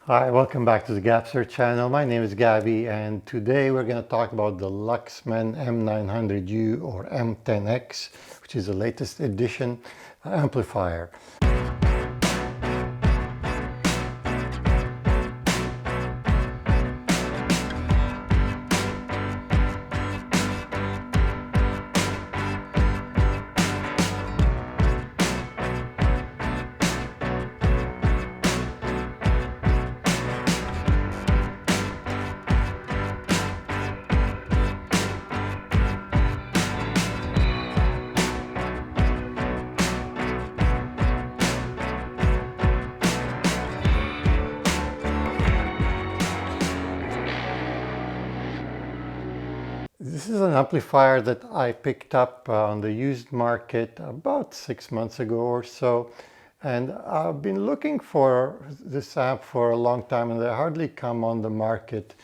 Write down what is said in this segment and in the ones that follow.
Hi, welcome back to the Gabster channel. My name is Gabby, and today we're going to talk about the Luxman M-900U or M10X, which is the latest edition amplifier. This is an amplifier that I picked up on the used market about 6 months ago or so, and I've been looking for this amp for a long time, and they hardly come on the market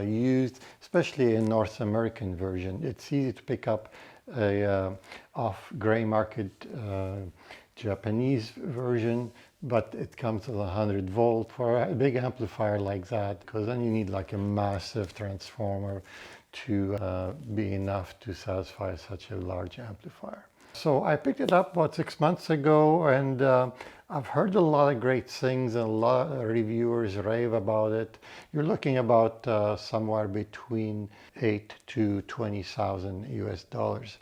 used, especially in North American version. It's easy to pick up a off gray market Japanese version, but it comes with 100 volt for a big amplifier like that, because then you need like a massive transformer to be enough to satisfy such a large amplifier. So I picked it up about 6 months ago, and I've heard a lot of great things, and a lot of reviewers rave about it. You're looking about somewhere between $8,000 to $20,000 US.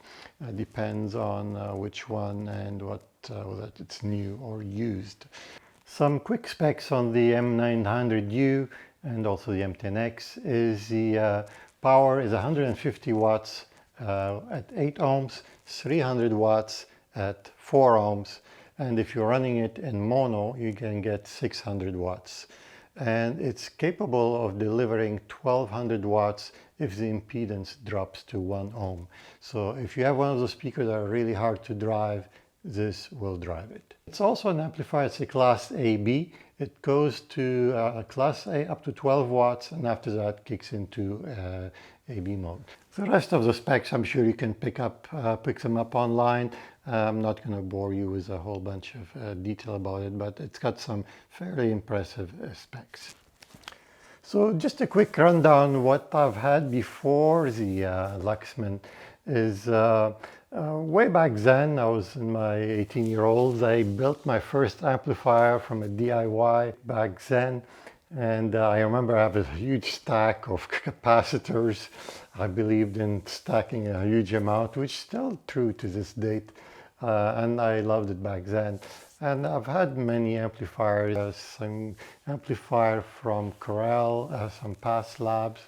Depends on which one and whether it's new or used. Some quick specs on the M900U and also the M10X is the power is 150 watts at 8 ohms, 300 watts at 4 ohms, and if you're running it in mono, you can get 600 watts. And it's capable of delivering 1200 watts if the impedance drops to 1 ohm. So if you have one of those speakers that are really hard to drive, this will drive it. It's also an amplifier. It's a Class AB. It goes to Class A up to 12 watts, and after that kicks into AB mode. The rest of the specs, I'm sure you can pick them up online. I'm not going to bore you with a whole bunch of detail about it, but it's got some fairly impressive specs. So just a quick rundown. What I've had before the Luxman is way back then, I was in my 18-year-olds. I built my first amplifier from a DIY back then, and I remember I have a huge stack of capacitors. I believed in stacking a huge amount, which is still true to this date, and I loved it back then. And I've had many amplifiers, some amplifier from Corel, some Past Labs.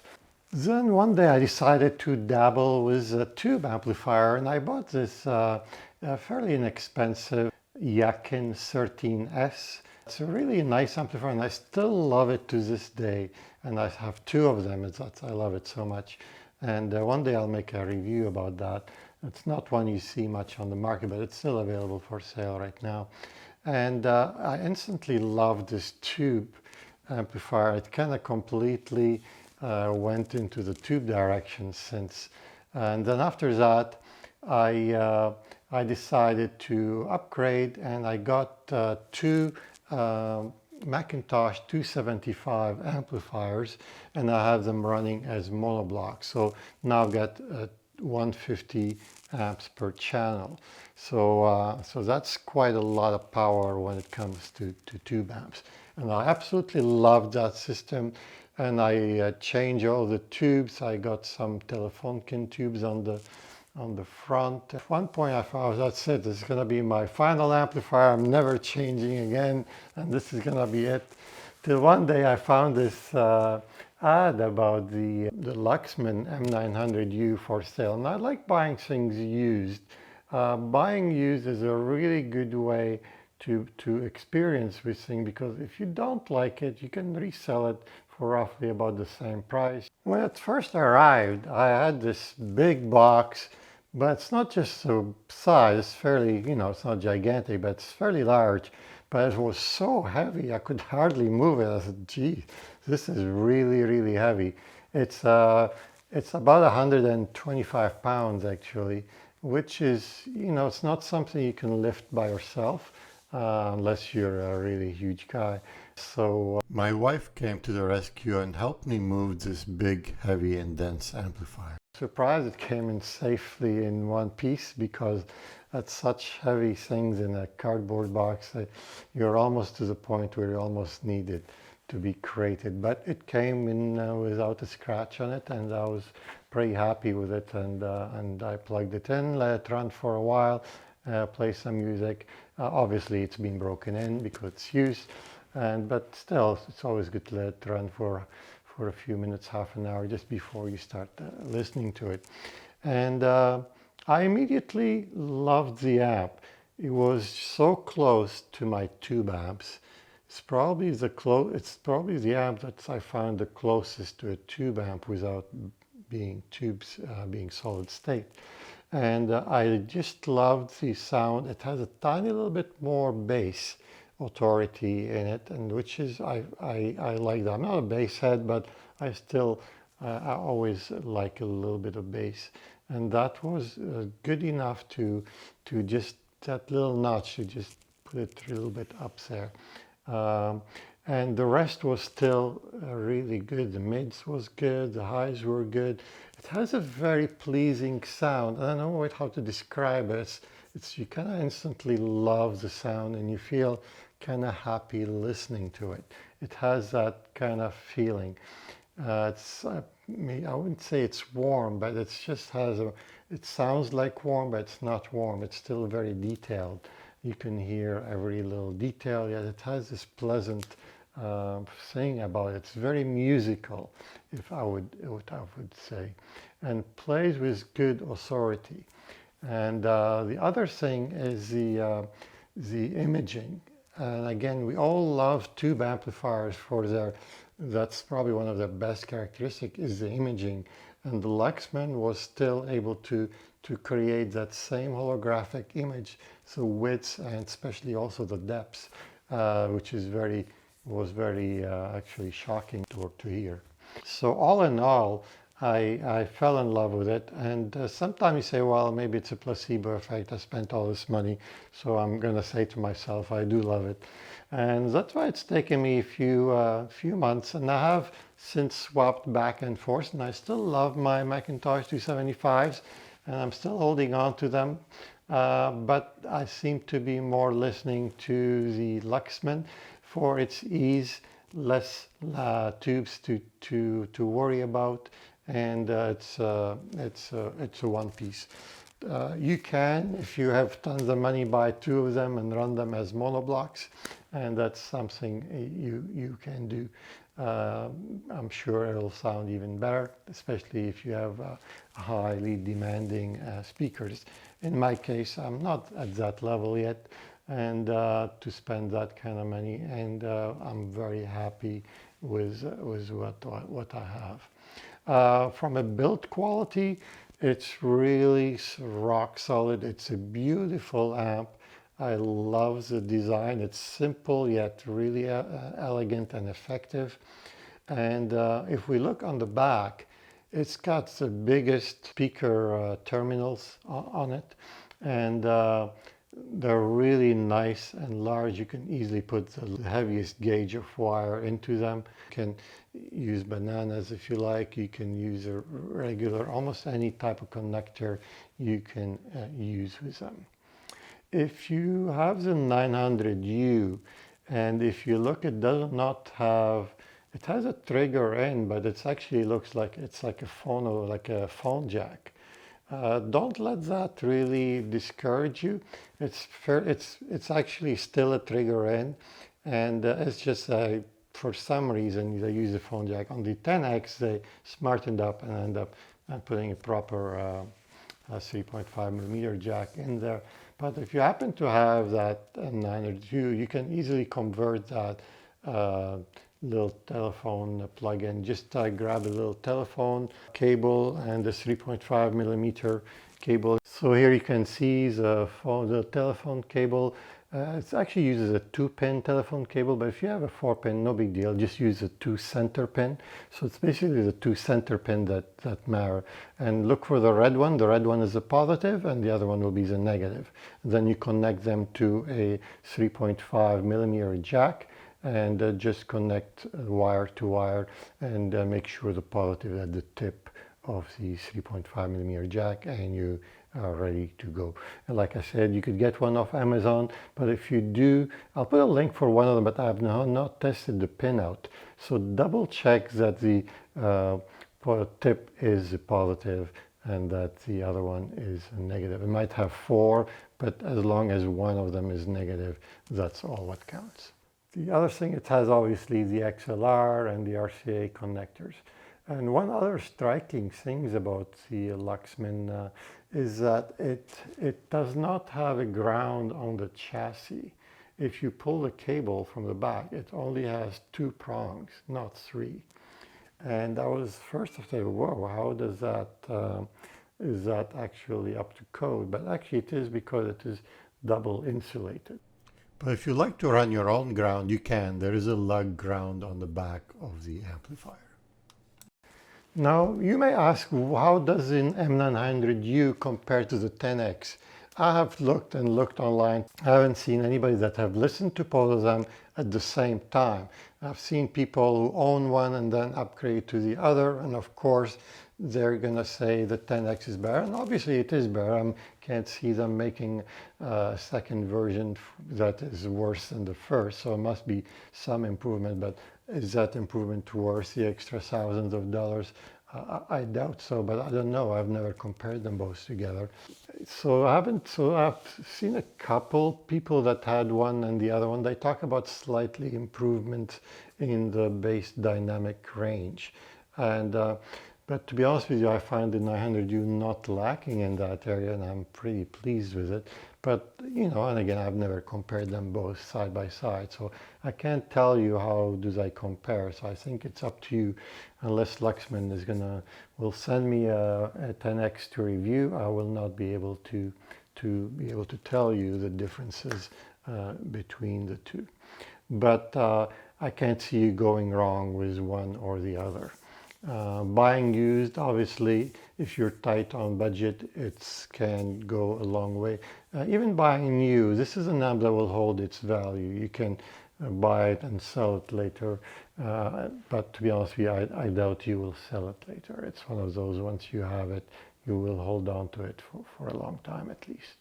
Then one day I decided to dabble with a tube amplifier, and I bought this fairly inexpensive Yakin 13S. It's a really nice amplifier, and I still love it to this day, and I have two of them. I love it so much, and one day I'll make a review about that. It's not one you see much on the market, but it's still available for sale right now. And I instantly loved this tube amplifier. It kind of completely went into the tube direction since. And then after that, I decided to upgrade, and I got two Macintosh 275 amplifiers, and I have them running as monoblocks. So now I've got 150 amps per channel. So that's quite a lot of power when it comes to tube amps. And I absolutely love that system. And I change all the tubes. I got some Telefunken tubes on the front. At one point I thought, that's it, this is going to be my final amplifier. I'm never changing again, and this is going to be it. Till one day I found this ad about the Luxman M900U for sale. And I like buying things used. Buying used is a really good way to experience this thing, because if you don't like it, you can resell it for roughly about the same price. When it first arrived, I had this big box, but it's not just the size, it's fairly, it's not gigantic, but it's fairly large. But it was so heavy, I could hardly move it. I said, gee, this is really, really heavy. It's about 125 pounds actually, which is, it's not something you can lift by yourself unless you're a really huge guy. So my wife came to the rescue and helped me move this big, heavy, and dense amplifier. Surprised it came in safely in one piece, because that's such heavy things in a cardboard box that you're almost to the point where you almost need it to be crated. But it came in without a scratch on it, and I was pretty happy with it. And I plugged it in, let it run for a while, play some music. Obviously, it's been broken in because it's used. But still, it's always good to let it run for a few minutes, half an hour, just before you start listening to it. And I immediately loved the amp. It was so close to my tube amps. It's probably the amp that I found the closest to a tube amp without being tubes, being solid state. And I just loved the sound. It has a tiny little bit more bass authority in it, and which is I like that. I'm not a bass head, but I still I always like a little bit of bass, and that was good enough to just that little notch to just put it a little bit up there. And the rest was still really good. The mids was good, the highs were good. It has a very pleasing sound. I don't know how to describe it. It's you kind of instantly love the sound, and you feel kind of happy listening to it. It has that kind of feeling. I wouldn't say it's warm, but it just has it sounds like warm, but it's not warm. It's still very detailed. You can hear every little detail, yet it has this pleasant thing about it. It's very musical, if I would say, and plays with good authority. And the other thing is the imaging. And again, we all love tube amplifiers for that's probably one of their best characteristics, is the imaging. And the Luxman was still able to create that same holographic image, so widths and especially also the depths, which was very actually shocking to hear. So all in all, I fell in love with it, and sometimes you say, well, maybe it's a placebo effect. I spent all this money, so I'm going to say to myself, I do love it. And that's why it's taken me a few months, and I have since swapped back and forth, and I still love my Macintosh 275s, and I'm still holding on to them. But I seem to be more listening to the Luxman for its ease, less tubes to worry about, and it's a one piece. You can, if you have tons of money, buy two of them and run them as monoblocks, and that's something you can do. I'm sure it'll sound even better, especially if you have highly demanding speakers. In my case, I'm not at that level yet, and to spend that kind of money, and I'm very happy with what I have. From a build quality, it's really rock solid. It's a beautiful amp. I love the design. It's simple yet really elegant and effective. And if we look on the back, it's got the biggest speaker terminals on it, and they're really nice and large. You can easily put the heaviest gauge of wire into them. You can use bananas if you like. You can use a regular, almost any type of connector you can use with them. If you have the 900U, and if you look, it does not have, it has a trigger in, but it actually looks like it's like a phone jack. Don't let that really discourage you. It's actually still a trigger in, and it's just for some reason they use a phone jack. On the 10X they smartened up and end up putting a proper 3.5mm jack in there. But if you happen to have that 900U, you can easily convert that little telephone plug-in. Just grab a little telephone cable and a 3.5mm cable. So here you can see the telephone cable. It actually uses a 2-pin telephone cable, but if you have a 4-pin, no big deal. Just use a 2 center pin. So it's basically the 2 center pin that matter. And look for the red one. The red one is the positive, and the other one will be the negative. And then you connect them to a 3.5mm jack, and just connect wire to wire and make sure the positive at the tip of the 3.5mm jack, and you are ready to go. And like I said, you could get one off Amazon, but if you do, I'll put a link for one of them, but I've not tested the pinout. So double check that the tip is positive and that the other one is negative. It might have 4, but as long as one of them is negative, that's all what counts. The other thing, it has obviously the XLR and the RCA connectors. And one other striking thing about the Luxman is that it does not have a ground on the chassis. If you pull the cable from the back, it only has 2 prongs, not 3. And I was first of all, whoa, how does that, is that actually up to code? But actually it is, because it is double insulated. But if you like to run your own ground, you can. There is a lug ground on the back of the amplifier. Now, you may ask, how does an M900U compare to the 10X? I have looked and looked online. I haven't seen anybody that have listened to both of them at the same time. I've seen people who own one and then upgrade to the other, and of course they're gonna say the 10X is better, and obviously it is better. I can't see them making a second version that is worse than the first, so it must be some improvement, but is that improvement worth the extra thousands of dollars? I doubt so, but I don't know. I've never compared them both together. So I've seen a couple people that had one and the other one. They talk about slightly improvement in the bass dynamic range. And but to be honest with you, I find the 900U not lacking in that area, and I'm pretty pleased with it. But, you know, and again, I've never compared them both side by side, so I can't tell you how do they compare. So I think it's up to you. Unless Luxman will send me a 10X to review, I will not be able to tell you the differences between the two. But I can't see you going wrong with one or the other. Buying used, obviously, if you're tight on budget, it can go a long way. Even buying new, this is an amp that will hold its value. You can buy it and sell it later, but to be honest with you, I doubt you will sell it later. It's one of those, once you have it, you will hold on to it for a long time at least.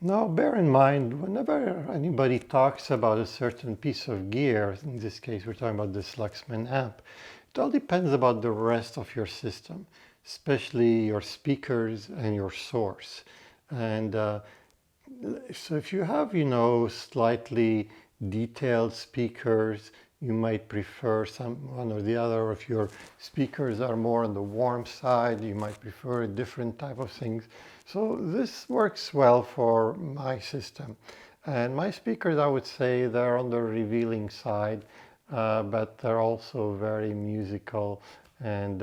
Now, bear in mind, whenever anybody talks about a certain piece of gear, in this case we're talking about this Luxman amp, it all depends about the rest of your system, especially your speakers and your source. And so if you have, you know, slightly detailed speakers, you might prefer one or the other. Or if your speakers are more on the warm side, you might prefer a different type of things. So this works well for my system. And my speakers, I would say, they're on the revealing side. But they're also very musical, and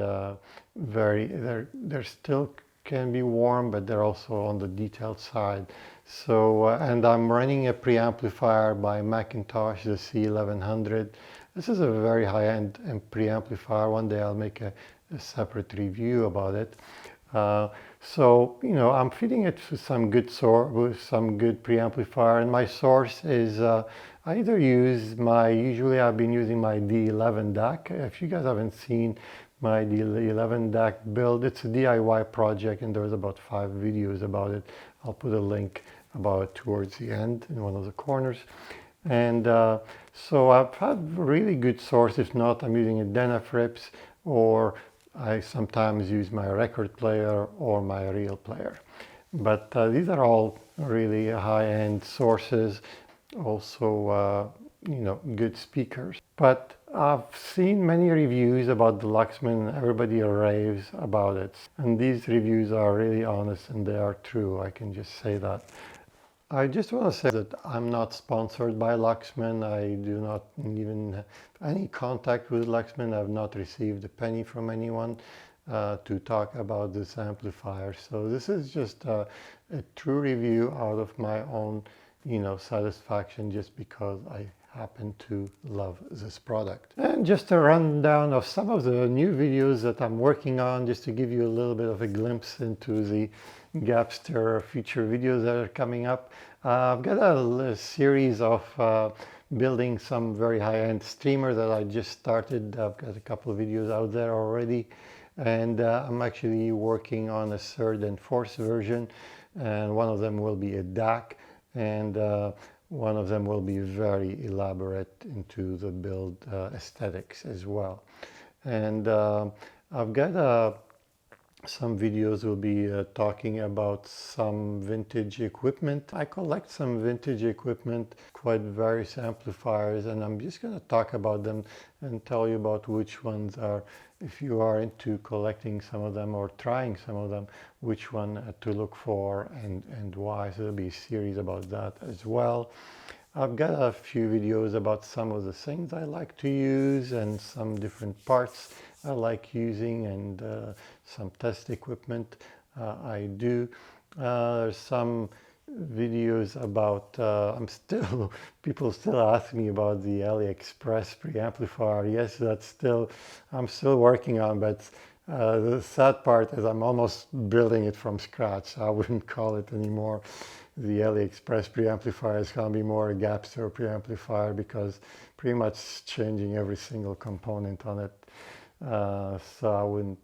they're still can be warm, but they're also on the detailed side. So and I'm running a preamplifier by Macintosh, the C1100. This is a very high-end preamplifier. One day I'll make a separate review about it. So, you know, I'm feeding it with some good with some good preamplifier, and my source is I either use usually I've been using my D11 DAC. If you guys haven't seen my D11 DAC build, it's a DIY project, and there's about 5 videos about it. I'll put a link about it towards the end in one of the corners. And so I've had really good source. If not, I'm using a Denafrips, or I sometimes use my record player or my reel player. But these are all really high-end sources, also you know, good speakers. But I've seen many reviews about the Luxman. Everybody raves about it, and these reviews are really honest and they are true. I can just say that. I just want to say that I'm not sponsored by Luxman. I do not even have any contact with Luxman. I've not received a penny from anyone to talk about this amplifier. So this is just a true review out of my own, you know, satisfaction, just because I happen to love this product. And just a rundown of some of the new videos that I'm working on, just to give you a little bit of a glimpse into the Gabster future videos that are coming up. I've got a series of building some very high-end streamer that I just started. I've got a couple of videos out there already, and I'm actually working on a third and fourth version, and one of them will be a DAC, and one of them will be very elaborate into the build aesthetics as well. And I've got some videos will be talking about some vintage equipment. I collect some vintage equipment, quite various amplifiers, and I'm just going to talk about them and tell you about which ones are, if you are into collecting some of them or trying some of them, which one to look for and why. So there'll be a series about that as well. I've got a few videos about some of the things I like to use and some different parts I like using, and some test equipment I do. There's some videos about, people still ask me about the AliExpress preamplifier. Yes, I'm still working on, but the sad part is I'm almost building it from scratch. I wouldn't call it anymore the AliExpress preamplifier. It's going to be more a Gabster preamplifier, because pretty much changing every single component on it. So I wouldn't,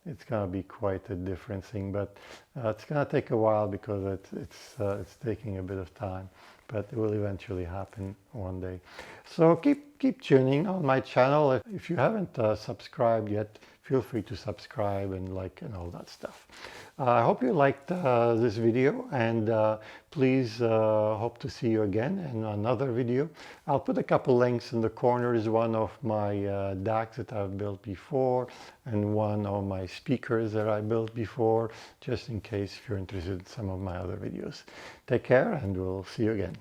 it's going to be quite a different thing, but it's going to take a while because it's taking a bit of time, but it will eventually happen one day. So keep tuning on my channel. If you haven't subscribed yet, feel free to subscribe and like and all that stuff. I hope you liked this video, and please hope to see you again in another video. I'll put a couple links in the corners, one of my DACs that I've built before and one of my speakers that I built before, just in case if you're interested in some of my other videos. Take care, and we'll see you again.